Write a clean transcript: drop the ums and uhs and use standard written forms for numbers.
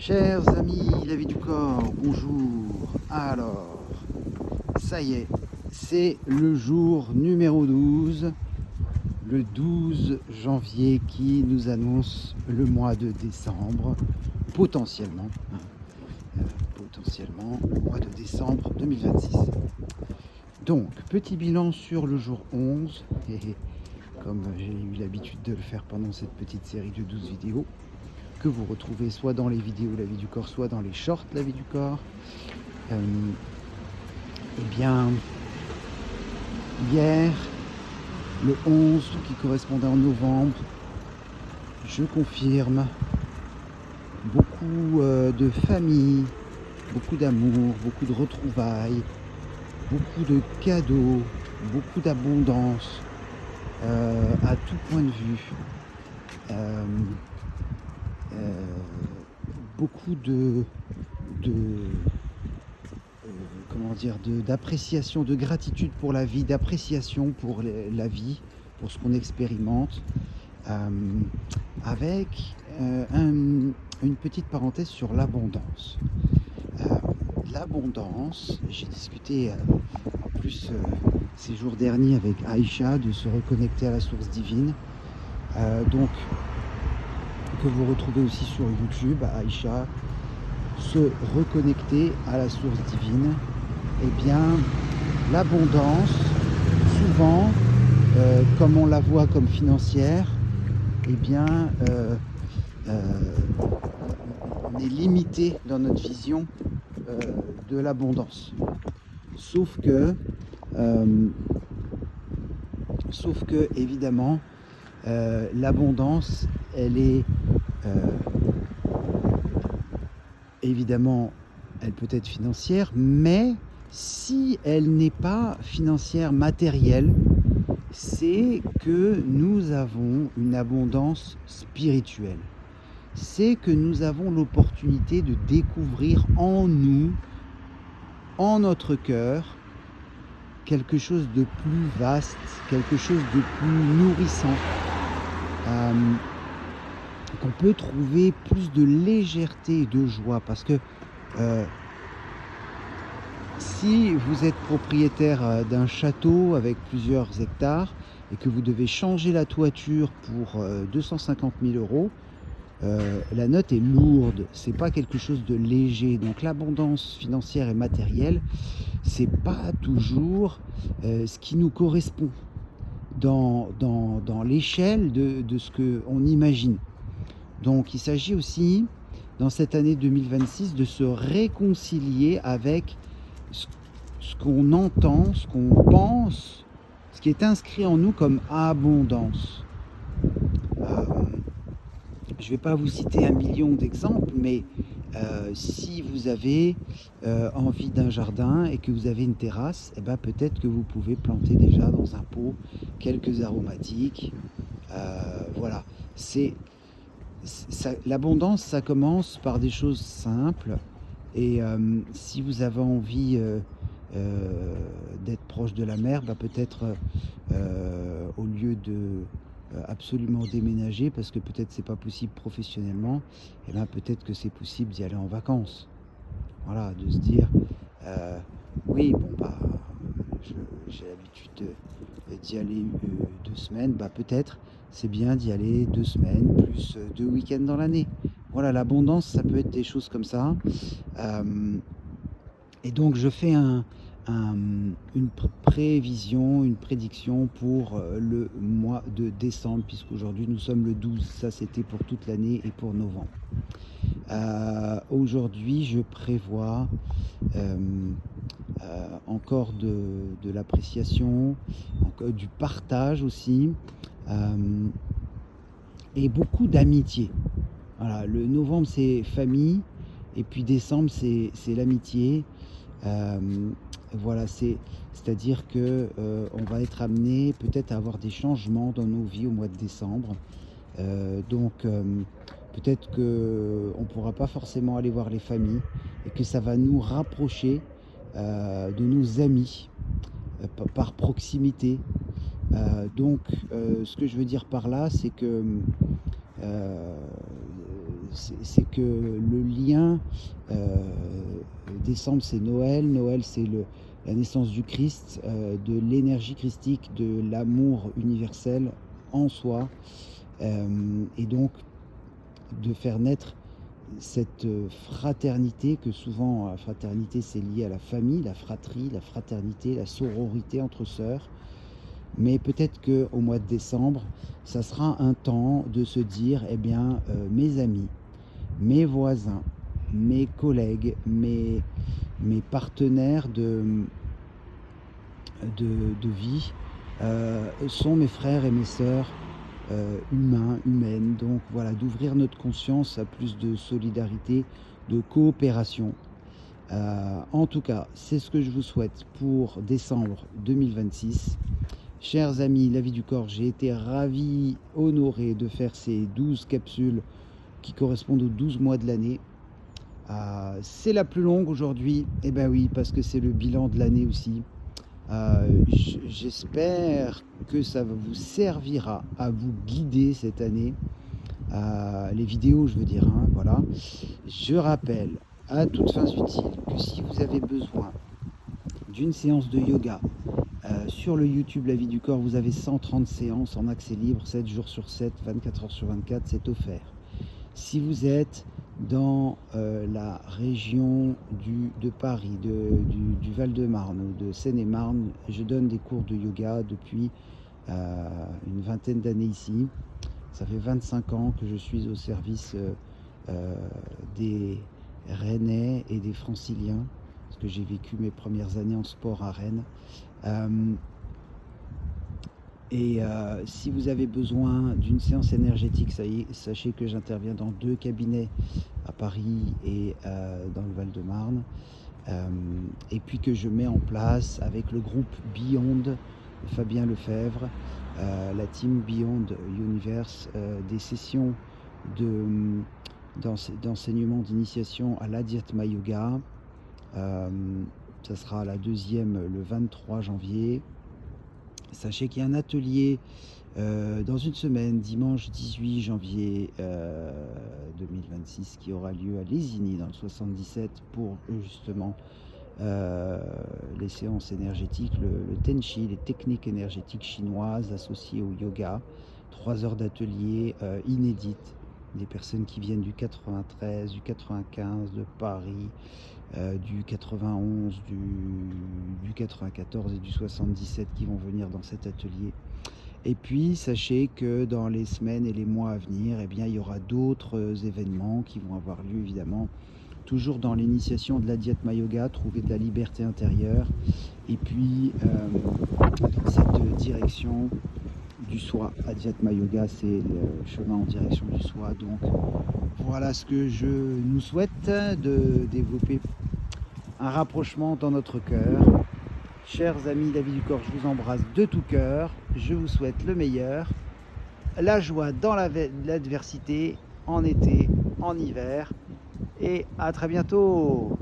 Chers amis, la vie du corps, bonjour. Alors, ça y est, c'est le jour numéro 12, le 12 janvier qui nous annonce le mois de décembre, potentiellement, potentiellement le mois de décembre 2026. Donc, petit bilan sur le jour 11, et comme j'ai eu l'habitude de le faire pendant cette petite série de 12 vidéos, que vous retrouvez soit dans les vidéos La vie du corps, soit dans les shorts La vie du corps. Eh bien, hier, le 11, qui correspondait en novembre, je confirme, beaucoup de famille, beaucoup d'amour, beaucoup de retrouvailles, beaucoup de cadeaux, beaucoup d'abondance, à tout point de vue. Beaucoup comment dire, d'appréciation, de gratitude pour la vie, d'appréciation pour la vie, pour ce qu'on expérimente, avec une petite parenthèse sur l'abondance. L'abondance, j'ai discuté en plus ces jours derniers avec Aïcha de se reconnecter à la source divine. Donc, que vous retrouvez aussi sur YouTube, Aïcha, se reconnecter à la source divine. Eh bien, l'abondance, souvent, comme on la voit comme financière, eh bien, on est limité dans notre vision de l'abondance. Sauf que, évidemment, l'abondance, elle est évidemment, elle peut être financière, mais si elle n'est pas financière, matérielle, c'est que nous avons une abondance spirituelle. C'est que nous avons l'opportunité de découvrir en nous, en notre cœur, quelque chose de plus vaste, quelque chose de plus nourrissant, qu'on peut trouver plus de légèreté et de joie, parce que si vous êtes propriétaire d'un château avec plusieurs hectares et que vous devez changer la toiture pour 250 000 euros, la note est lourde, c'est pas quelque chose de léger. Donc l'abondance financière et matérielle, c'est pas toujours ce qui nous correspond dans l'échelle de ce qu'on imagine. Donc il s'agit aussi, dans cette année 2026, de se réconcilier avec ce qu'on entend, ce qu'on pense, ce qui est inscrit en nous comme abondance. Je ne vais pas vous citer 1 million d'exemples, mais si vous avez envie d'un jardin et que vous avez une terrasse, eh ben, peut-être que vous pouvez planter déjà dans un pot quelques aromatiques. Voilà, l'abondance, ça commence par des choses simples. Et si vous avez envie d'être proche de la mer, bah peut-être au lieu de absolument déménager, parce que peut-être c'est pas possible professionnellement, et ben peut-être que c'est possible d'y aller en vacances. Voilà, de se dire oui, bon bah j'ai l'habitude d'y aller 2 semaines, bah peut-être c'est bien d'y aller 2 semaines plus 2 week-ends dans l'année. Voilà, l'abondance, ça peut être des choses comme ça. Et donc je fais une prévision, une prédiction pour le mois de décembre, puisqu'aujourd'hui nous sommes le 12, ça c'était pour toute l'année et pour novembre. Aujourd'hui je prévois encore de l'appréciation, du partage aussi, et beaucoup d'amitié. Voilà, le novembre c'est famille, et puis décembre c'est l'amitié. Voilà, c'est-à-dire que on va être amené peut-être à avoir des changements dans nos vies au mois de décembre. Donc peut-être qu'on ne pourra pas forcément aller voir les familles, et que ça va nous rapprocher de nos amis par proximité. Donc ce que je veux dire par là, c'est que c'est que le lien, décembre c'est Noël, Noël c'est la naissance du Christ, de l'énergie christique, de l'amour universel en soi, et donc de faire naître cette fraternité, que souvent la fraternité c'est lié à la famille, la fratrie, la fraternité, la sororité entre sœurs. Mais peut-être qu'au mois de décembre, ça sera un temps de se dire, eh bien, mes amis, mes voisins, mes collègues, mes partenaires de vie sont mes frères et mes sœurs humains, humaines. Donc voilà, d'ouvrir notre conscience à plus de solidarité, de coopération. En tout cas, c'est ce que je vous souhaite pour décembre 2026. Chers amis, la vie du corps, j'ai été ravi, honoré de faire ces 12 capsules qui correspondent aux 12 mois de l'année. C'est la plus longue aujourd'hui, et ben oui, parce que c'est le bilan de l'année aussi. J'espère que ça vous servira à vous guider cette année. Les vidéos, je veux dire, hein, voilà. Je rappelle à toutes fins utiles que si vous avez besoin d'une séance de yoga, sur le YouTube La Vie du Corps, vous avez 130 séances en accès libre, 7 jours sur 7, 24 heures sur 24, c'est offert. Si vous êtes dans la région de Paris, du Val-de-Marne ou de Seine-et-Marne, je donne des cours de yoga depuis une vingtaine d'années ici. Ça fait 25 ans que je suis au service des Rennais et des Franciliens, parce que j'ai vécu mes premières années en sport à Rennes. Si vous avez besoin d'une séance énergétique, sachez que j'interviens dans 2 cabinets à Paris et dans le Val-de-Marne, et puis que je mets en place avec le groupe Beyond, Fabien Lefebvre, la team Beyond Universe, des sessions d'enseignement d'initiation à l'Adhyatma Yoga. Ça sera la deuxième le 23 janvier. Sachez qu'il y a un atelier dans une semaine, dimanche 18 janvier 2026, qui aura lieu à Lésigny dans le 77 pour justement les séances énergétiques, le Tenchi, les techniques énergétiques chinoises associées au yoga. 3 heures d'atelier inédites. Des personnes qui viennent du 93, du 95, de Paris, du 91, du 94 et du 77 qui vont venir dans cet atelier. Et puis sachez que dans les semaines et les mois à venir, eh bien, il y aura d'autres événements qui vont avoir lieu évidemment, toujours dans l'initiation de l'Adhyatma Yoga, trouver de la liberté intérieure, et puis dans cette direction du soi. Adhyatma Yoga, c'est le chemin en direction du soi. Donc voilà ce que je nous souhaite, de développer un rapprochement dans notre cœur. Chers amis de La Vie du Corps, je vous embrasse de tout cœur. Je vous souhaite le meilleur, la joie dans l'adversité, en été, en hiver, et à très bientôt.